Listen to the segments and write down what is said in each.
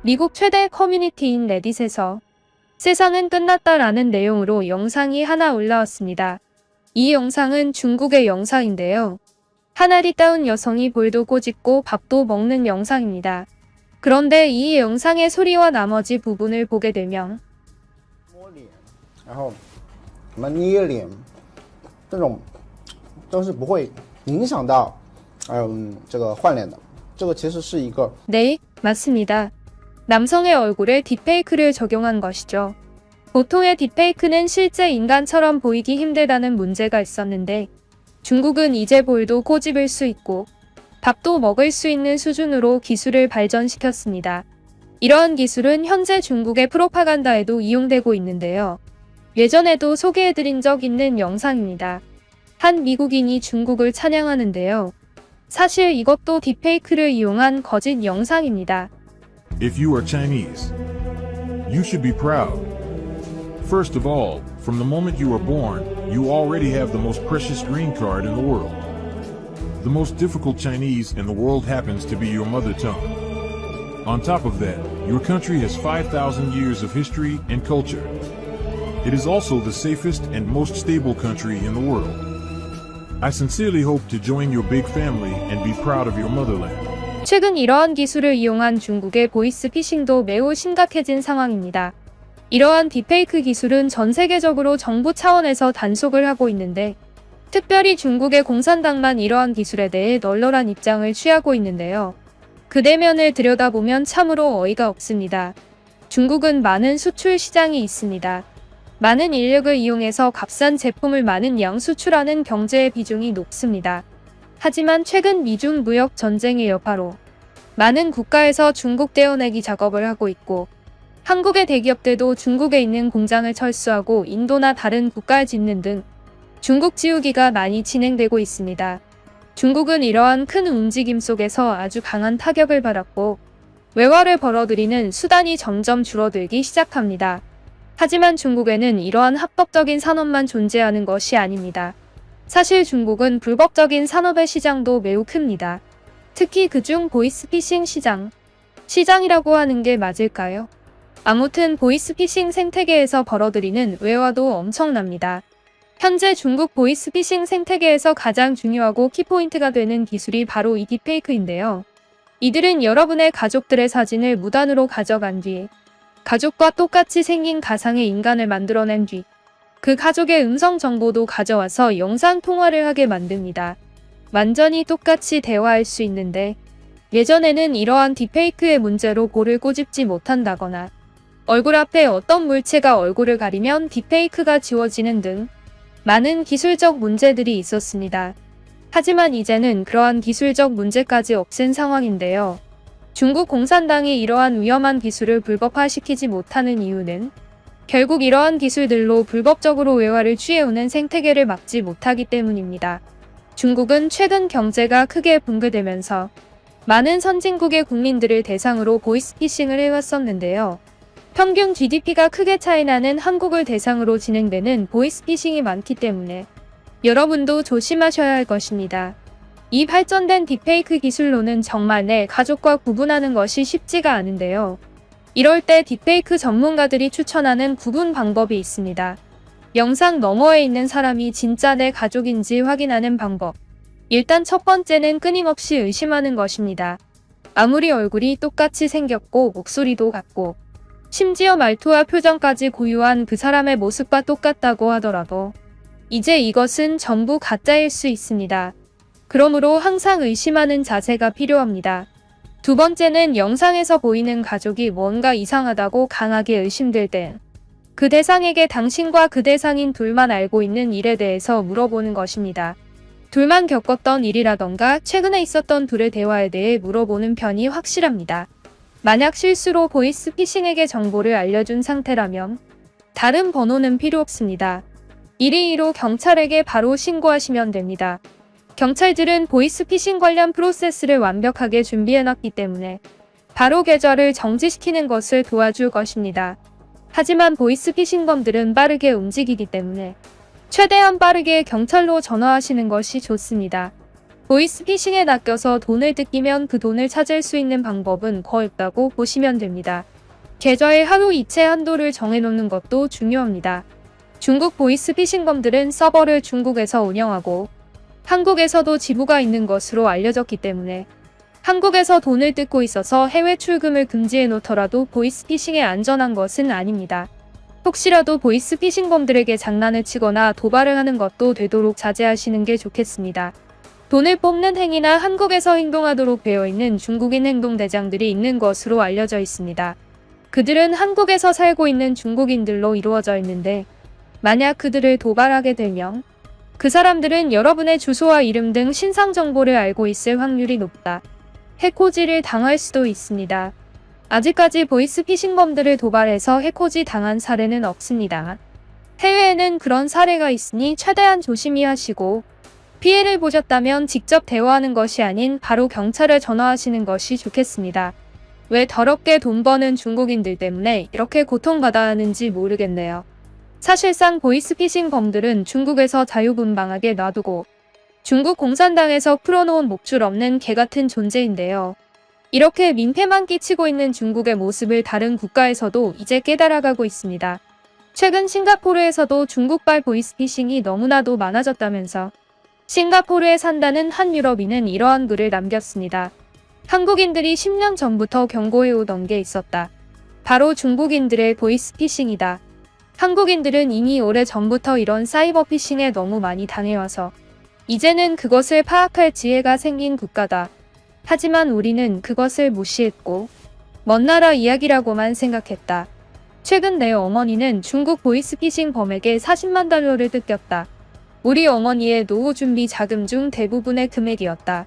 미국 최대 커뮤니티인 레딧에서 세상은 끝났다라는 내용으로 영상이 하나 올라왔습니다. 이 영상은 중국의 영상인데요. 하나리 따운 여성이 볼도 꼬집고 밥도 먹는 영상입니다. 그런데 이 영상의 소리와 나머지 부분을 보게 되면 然后什么捏脸这种都是不会影响到这个换脸的。这个其实是一个 네, 맞습니다. 남성의 얼굴에 딥페이크를 적용한 것이죠. 보통의 딥페이크는 실제 인간처럼 보이기 힘들다는 문제가 있었는데 중국은 이제 볼도 꼬집을 수 있고 밥도 먹을 수 있는 수준으로 기술을 발전시켰습니다. 이러한 기술은 현재 중국의 프로파간다에도 이용되고 있는데요. 예전에도 소개해드린 적 있는 영상입니다. 한 미국인이 중국을 찬양하는데요. 사실 이것도 딥페이크를 이용한 거짓 영상입니다. If you are Chinese, you should be proud. First of all, from the moment you are born, you already have the most precious green card in the world. The most difficult Chinese in the world happens to be your mother tongue. On top of that, your country has 5,000 years of history and culture. It is also the safest and most stable country in the world. I sincerely hope to join your big family and be proud of your motherland. 최근 이러한 기술을 이용한 중국의 보이스 피싱도 매우 심각해진 상황입니다. 이러한 딥페이크 기술은 전 세계적으로 정부 차원에서 단속을 하고 있는데 특별히 중국의 공산당만 이러한 기술에 대해 널널한 입장을 취하고 있는데요. 그 대면을 들여다보면 참으로 어이가 없습니다. 중국은 많은 수출 시장이 있습니다. 많은 인력을 이용해서 값싼 제품을 많은 양 수출하는 경제의 비중이 높습니다. 하지만 최근 미중 무역 전쟁의 여파로 많은 국가에서 중국 떼어내기 작업을 하고 있고 한국의 대기업들도 중국에 있는 공장을 철수하고 인도나 다른 국가에 짓는 등 중국 지우기가 많이 진행되고 있습니다. 중국은 이러한 큰 움직임 속에서 아주 강한 타격을 받았고 외화를 벌어들이는 수단이 점점 줄어들기 시작합니다. 하지만 중국에는 이러한 합법적인 산업만 존재하는 것이 아닙니다. 사실 중국은 불법적인 산업의 시장도 매우 큽니다. 특히 그중 보이스피싱 시장이라고 하는 게 맞을까요? 아무튼 보이스피싱 생태계에서 벌어들이는 외화도 엄청납니다. 현재 중국 보이스피싱 생태계에서 가장 중요하고 키포인트가 되는 기술이 바로 이 딥페이크인데요. 이들은 여러분의 가족들의 사진을 무단으로 가져간 뒤 가족과 똑같이 생긴 가상의 인간을 만들어낸 뒤 그 가족의 음성 정보도 가져와서 영상 통화를 하게 만듭니다. 완전히 똑같이 대화할 수 있는데 예전에는 이러한 딥페이크의 문제로 볼을 꼬집지 못한다거나 얼굴 앞에 어떤 물체가 얼굴을 가리면 딥페이크가 지워지는 등 많은 기술적 문제들이 있었습니다. 하지만 이제는 그러한 기술적 문제까지 없앤 상황인데요. 중국 공산당이 이러한 위험한 기술을 불법화시키지 못하는 이유는 결국 이러한 기술들로 불법적으로 외화를 취해오는 생태계를 막지 못하기 때문입니다. 중국은 최근 경제가 크게 붕괴되면서 많은 선진국의 국민들을 대상으로 보이스피싱을 해왔었는데요. 평균 GDP가 크게 차이나는 한국을 대상으로 진행되는 보이스피싱이 많기 때문에 여러분도 조심하셔야 할 것입니다. 이 발전된 딥페이크 기술로는 정말 내 가족과 구분하는 것이 쉽지가 않은데요. 이럴 때 딥페이크 전문가들이 추천하는 구분 방법이 있습니다. 영상 너머에 있는 사람이 진짜 내 가족인지 확인하는 방법. 일단 첫 번째는 끊임없이 의심하는 것입니다. 아무리 얼굴이 똑같이 생겼고 목소리도 같고 심지어 말투와 표정까지 고유한 그 사람의 모습과 똑같다고 하더라도 이제 이것은 전부 가짜일 수 있습니다. 그러므로 항상 의심하는 자세가 필요합니다. 두 번째는 영상에서 보이는 가족이 뭔가 이상하다고 강하게 의심될 땐 그 대상에게 당신과 그 대상인 둘만 알고 있는 일에 대해서 물어보는 것입니다. 둘만 겪었던 일이라던가 최근에 있었던 둘의 대화에 대해 물어보는 편이 확실합니다. 만약 실수로 보이스피싱에게 정보를 알려준 상태라면 다른 번호는 필요 없습니다. 112로 경찰에게 바로 신고하시면 됩니다. 경찰들은 보이스피싱 관련 프로세스를 완벽하게 준비해놨기 때문에 바로 계좌를 정지시키는 것을 도와줄 것입니다. 하지만 보이스피싱범들은 빠르게 움직이기 때문에 최대한 빠르게 경찰로 전화하시는 것이 좋습니다. 보이스피싱에 낚여서 돈을 뜯기면 그 돈을 찾을 수 있는 방법은 거의 없다고 보시면 됩니다. 계좌의 하루 이체 한도를 정해놓는 것도 중요합니다. 중국 보이스피싱범들은 서버를 중국에서 운영하고 한국에서도 지부가 있는 것으로 알려졌기 때문에 한국에서 돈을 뜯고 있어서 해외 출금을 금지해 놓더라도 보이스피싱에 안전한 것은 아닙니다. 혹시라도 보이스피싱범들에게 장난을 치거나 도발을 하는 것도 되도록 자제하시는 게 좋겠습니다. 돈을 뽑는 행위나 한국에서 행동하도록 되어 있는 중국인 행동대장들이 있는 것으로 알려져 있습니다. 그들은 한국에서 살고 있는 중국인들로 이루어져 있는데 만약 그들을 도발하게 되면 그 사람들은 여러분의 주소와 이름 등 신상 정보를 알고 있을 확률이 높다. 해코지를 당할 수도 있습니다. 아직까지 보이스피싱범들을 도발해서 해코지 당한 사례는 없습니다. 해외에는 그런 사례가 있으니 최대한 조심히 하시고 피해를 보셨다면 직접 대화하는 것이 아닌 바로 경찰에 전화하시는 것이 좋겠습니다. 왜 더럽게 돈 버는 중국인들 때문에 이렇게 고통받아야 하는지 모르겠네요. 사실상 보이스피싱 범들은 중국에서 자유분방하게 놔두고 중국 공산당에서 풀어놓은 목줄 없는 개 같은 존재인데요. 이렇게 민폐만 끼치고 있는 중국의 모습을 다른 국가에서도 이제 깨달아가고 있습니다. 최근 싱가포르에서도 중국발 보이스피싱이 너무나도 많아졌다면서 싱가포르에 산다는 한 유럽인은 이러한 글을 남겼습니다. 한국인들이 10년 전부터 경고해오던 게 있었다. 바로 중국인들의 보이스피싱이다. 한국인들은 이미 오래 전부터 이런 사이버 피싱에 너무 많이 당해와서 이제는 그것을 파악할 지혜가 생긴 국가다. 하지만 우리는 그것을 무시했고 먼 나라 이야기라고만 생각했다. 최근 내 어머니는 중국 보이스피싱 범에게 40만 달러를 뜯겼다. 우리 어머니의 노후 준비 자금 중 대부분의 금액이었다.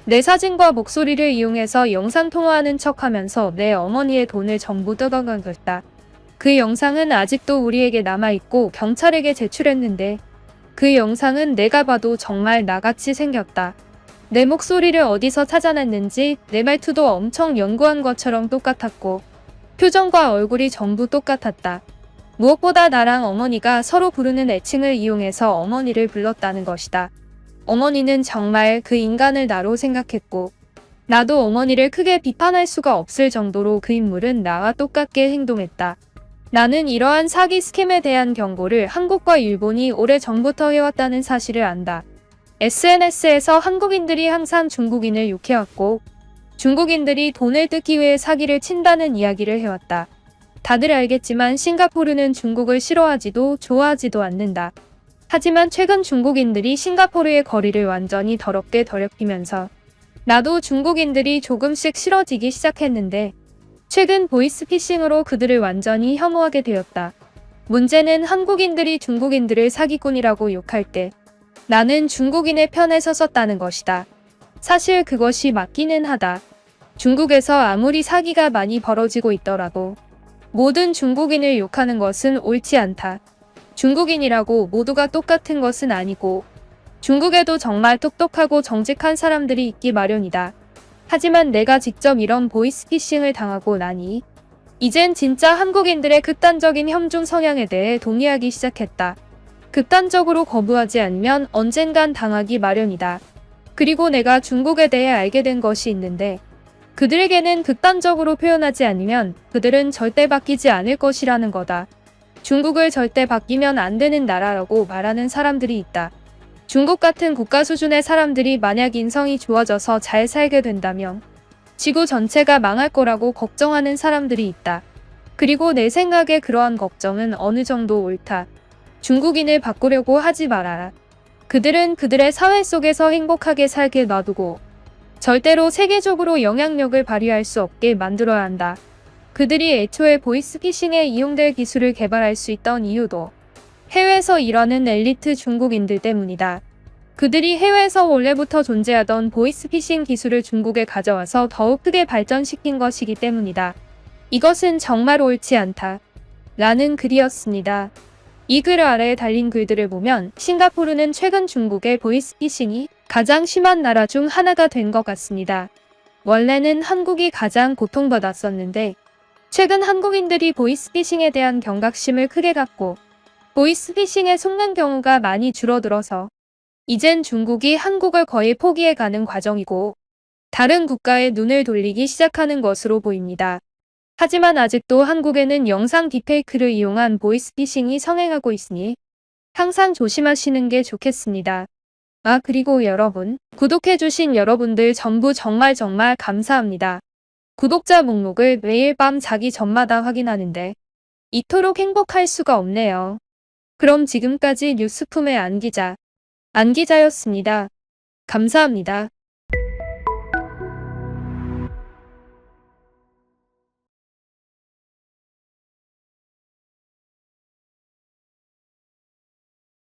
내 사진과 목소리를 이용해서 영상통화하는 척하면서 내 어머니의 돈을 전부 뜯어갔다. 그 영상은 아직도 우리에게 남아있고 경찰에게 제출했는데 그 영상은 내가 봐도 정말 나같이 생겼다. 내 목소리를 어디서 찾아냈는지 내 말투도 엄청 연구한 것처럼 똑같았고 표정과 얼굴이 전부 똑같았다. 무엇보다 나랑 어머니가 서로 부르는 애칭을 이용해서 어머니를 불렀다는 것이다. 어머니는 정말 그 인간을 나로 생각했고 나도 어머니를 크게 비판할 수가 없을 정도로 그 인물은 나와 똑같게 행동했다. 나는 이러한 사기 스캠에 대한 경고를 한국과 일본이 오래 전부터 해왔다는 사실을 안다. SNS에서 한국인들이 항상 중국인을 욕해왔고 중국인들이 돈을 뜯기 위해 사기를 친다는 이야기를 해왔다. 다들 알겠지만 싱가포르는 중국을 싫어하지도 좋아하지도 않는다. 하지만 최근 중국인들이 싱가포르의 거리를 완전히 더럽게 더럽히면서 나도 중국인들이 조금씩 싫어지기 시작했는데 최근 보이스피싱으로 그들을 완전히 혐오하게 되었다. 문제는 한국인들이 중국인들을 사기꾼이라고 욕할 때 나는 중국인의 편에 섰었다는 것이다. 사실 그것이 맞기는 하다. 중국에서 아무리 사기가 많이 벌어지고 있더라도 모든 중국인을 욕하는 것은 옳지 않다. 중국인이라고 모두가 똑같은 것은 아니고 중국에도 정말 똑똑하고 정직한 사람들이 있기 마련이다. 하지만 내가 직접 이런 보이스피싱을 당하고 나니 이젠 진짜 한국인들의 극단적인 혐중 성향에 대해 동의하기 시작했다. 극단적으로 거부하지 않으면 언젠간 당하기 마련이다. 그리고 내가 중국에 대해 알게 된 것이 있는데 그들에게는 극단적으로 표현하지 않으면 그들은 절대 바뀌지 않을 것이라는 거다. 중국을 절대 바뀌면 안 되는 나라라고 말하는 사람들이 있다. 중국 같은 국가 수준의 사람들이 만약 인성이 좋아져서 잘 살게 된다면 지구 전체가 망할 거라고 걱정하는 사람들이 있다. 그리고 내 생각에 그러한 걱정은 어느 정도 옳다. 중국인을 바꾸려고 하지 말아라. 그들은 그들의 사회 속에서 행복하게 살게 놔두고 절대로 세계적으로 영향력을 발휘할 수 없게 만들어야 한다. 그들이 애초에 보이스피싱에 이용될 기술을 개발할 수 있던 이유도 해외에서 일하는 엘리트 중국인들 때문이다. 그들이 해외에서 원래부터 존재하던 보이스피싱 기술을 중국에 가져와서 더욱 크게 발전시킨 것이기 때문이다. 이것은 정말 옳지 않다. 라는 글이었습니다. 이 글 아래에 달린 글들을 보면 싱가포르는 최근 중국의 보이스피싱이 가장 심한 나라 중 하나가 된 것 같습니다. 원래는 한국이 가장 고통받았었는데 최근 한국인들이 보이스피싱에 대한 경각심을 크게 갖고 보이스피싱에 속는 경우가 많이 줄어들어서 이젠 중국이 한국을 거의 포기해가는 과정이고 다른 국가에 눈을 돌리기 시작하는 것으로 보입니다. 하지만 아직도 한국에는 영상 딥페이크를 이용한 보이스피싱이 성행하고 있으니 항상 조심하시는 게 좋겠습니다. 그리고 여러분, 구독해주신 여러분들 전부 정말 감사합니다. 구독자 목록을 매일 밤 자기 전마다 확인하는데 이토록 행복할 수가 없네요. 그럼 지금까지 뉴스품의 안기자였습니다. 감사합니다.